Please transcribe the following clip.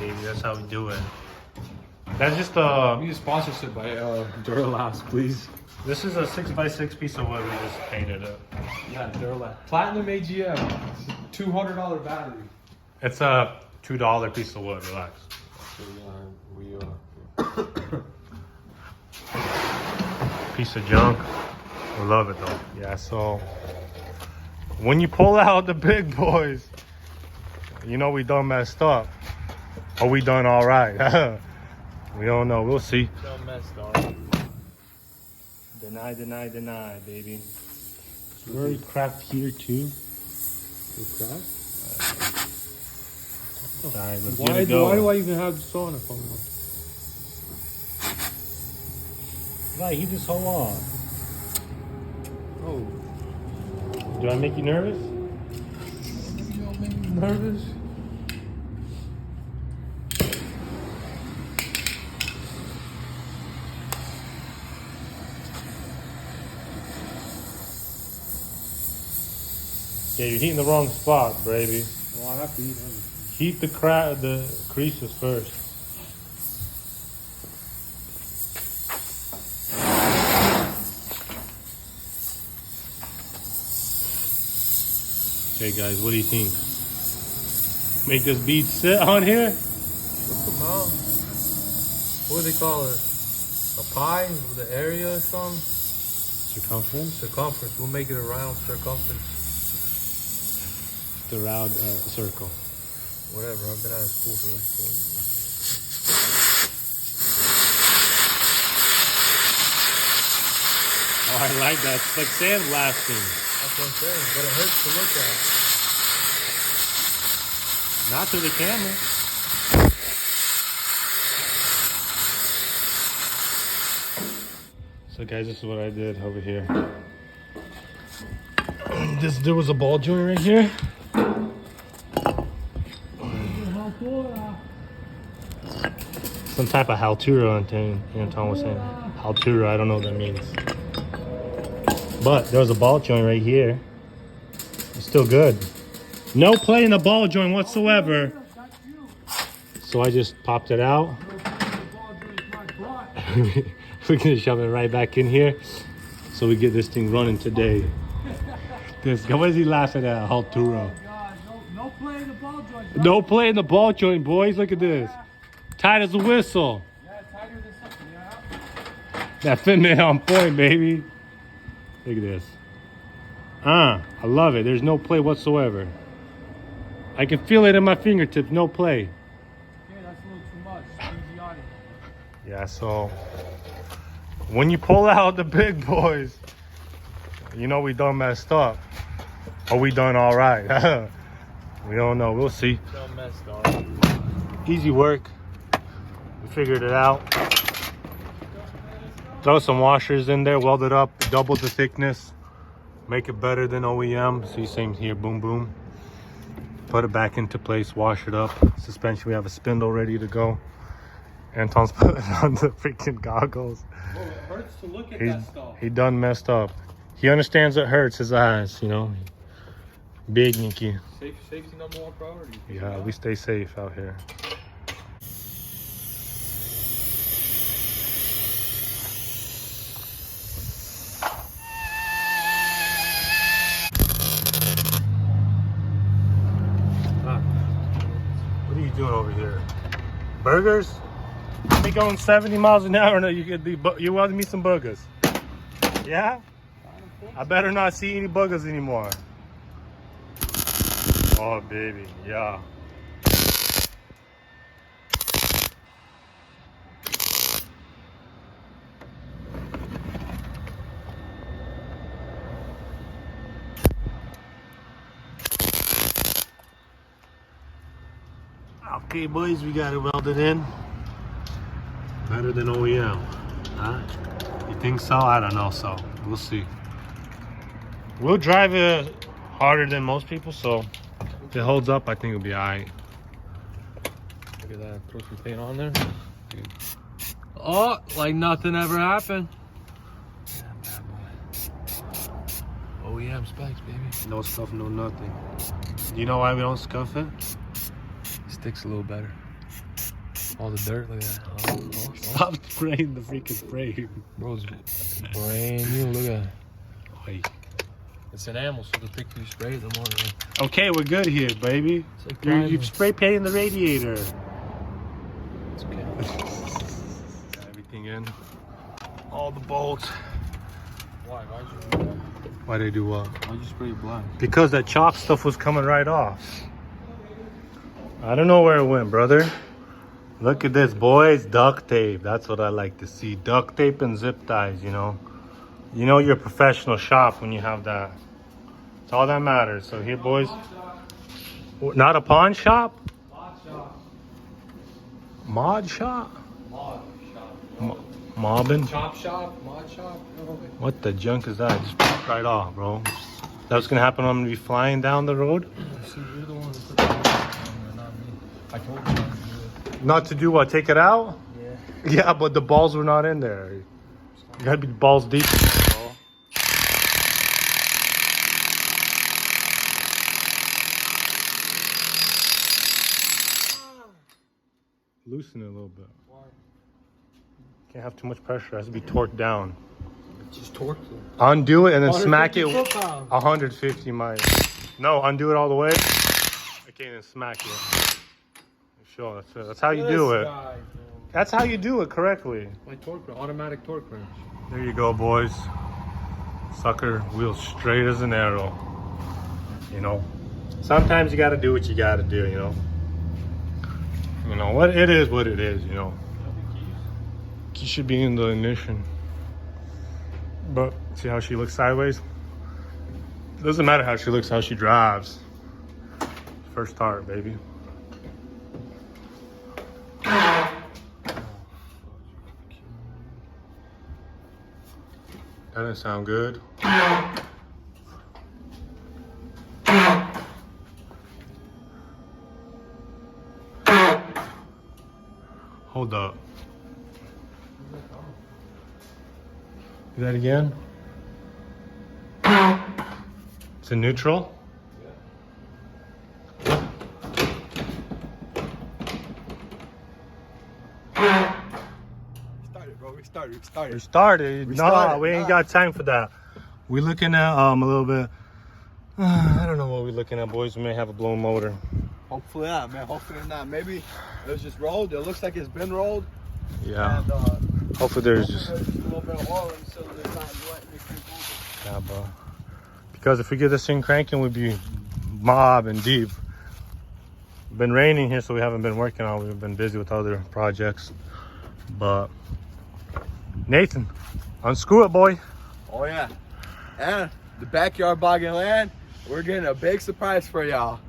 baby. That's how we do it. That's just We get sponsorship by Duralast, please. This is a 6x6 piece of wood. We just painted it. Yeah, Duralast. Platinum AGM. $200 battery. It's a $2 piece of wood. Relax. Piece of junk. We love it though. Yeah. So when you pull out the big boys, you know we done messed up, or we done all right. We don't know. We'll see. Done messed up. Deny, deny, deny, baby. Very cracked here too. Crack? Alright, let's get it going. Why do I even have the sauna phone? Right, he just hold on. Oh. Do I make you nervous? You don't make me nervous. Yeah, you're heating the wrong spot, baby. Well, I have to eat everything. Heat the creases first. Okay, guys, what do you think? Make this bead sit on here? What's the mouth? What do they call it? A pie with the area or something? Circumference? Circumference. We'll make it a round circumference. The round circle. Whatever. I've been out of school for like 4 years. Oh, I like that. It's like sandblasting. That's what I'm saying. But it hurts to look at. Not to the camera. So guys, this is what I did over here. There was a ball joint right here. Some type of haltura, Anton was saying. Haltura, I don't know what that means. But there was a ball joint right here. It's still good. No play in the ball joint whatsoever. So I just popped it out. We're gonna shove it right back in here so we get this thing running today. What is he laughing at? Haltura. No play in the ball joint. No play in the ball joint, boys. Look at this. Tight as a whistle. Yeah, tighter than something, yeah. That fitment on point, baby. Look at this. I love it. There's no play whatsoever. I can feel it in my fingertips. No play. Yeah, that's a little too much. Idiotic. Yeah, so when you pull out the big boys, you know we done messed up, or we done all right. We don't know. We'll see. Done messed up. Easy work. We figured it out. Throw some washers in there, weld it up, double the thickness, make it better than OEM. See, same here, boom, boom. Put it back into place, wash it up. Suspension, we have a spindle ready to go. Anton's putting on the freaking goggles. Bro, it hurts to look at that stuff. He done messed up. He understands it hurts his eyes, you know. Big Nicky. Safety #1 priority. Yeah, we stay safe out here. What are you doing over here? Burgers? You be going 70 miles an hour. No, you want me some burgers? Yeah? I better not see any burgers anymore. Oh, baby, yeah. Okay, boys, we got it welded in. Better than OEM, huh? You think so? I don't know, so we'll see. We'll drive it harder than most people, so if it holds up, I think it'll be all right. Look at that. Throw some paint on there. Oh, like nothing ever happened. Yeah, bad boy. OEM specs, baby. No scuff, no nothing. You know why we don't scuff it? Sticks a little better. All the dirt, look at that. Stop spraying the freaking spray. Bro, it's brand new, look at that. Wait. It's enamel, so the thicker you spray it, the more it. Okay, we're good here, baby. Like You've spray painting the radiator. It's okay. Got everything in. All the bolts. Why? Why'd you do that? Why they do what? Why'd you spray it black? Because that chalk stuff was coming right off. I don't know where it went, brother. Look at this, boys. Duct tape. That's what I like to see. Duct tape and zip ties, you know. You know you're a professional shop when you have that. It's all that matters. So here, boys. Not a pawn shop? Mod shop. Mod shop? Mod shop. Mobbing? Chop shop? Mod shop? No. What the junk is that? Just pop right off, bro. That's gonna happen when I'm gonna be flying down the road? See, you're the one that put the mod on there, not me. I told you not to do it. Not to do what? Take it out? Yeah. Yeah, but the balls were not in there. You gotta be balls deep. Bro. Loosen it a little bit. Why? Can't have too much pressure. It has to be torqued down. Just torque it. Undo it and then smack it. 150 foot-pounds. 150 might. No, undo it all the way. Okay, and then smack it. Sure, that's it. That's how you do it. That's how you do it correctly. My torque wrench, automatic torque wrench. There you go, boys. Sucker wheels straight as an arrow. You know, sometimes you gotta do what you gotta do, you know. You know, what it is, you know. Key should be in the ignition. But see how she looks sideways? It doesn't matter how she looks, how she drives. First start, baby. That didn't sound good. Hold up. Do that again. It's in neutral. We started. No, we ain't got time for that. We're looking at a little bit. I don't know what we're looking at, boys. We may have a blown motor. Hopefully not, man. Hopefully not. Maybe it was just rolled. It looks like it's been rolled. Yeah. And, hopefully there's just a little bit of oil in so that it's not wet and it can move yeah, bro. Because if we get this thing cranking, we'd be mob and deep. Been raining here, so we haven't been working on. We've been busy with other projects. But Nathan, unscrew it, boy. it. Oh yeah. And the backyard bogging land, we're getting a big surprise for y'all.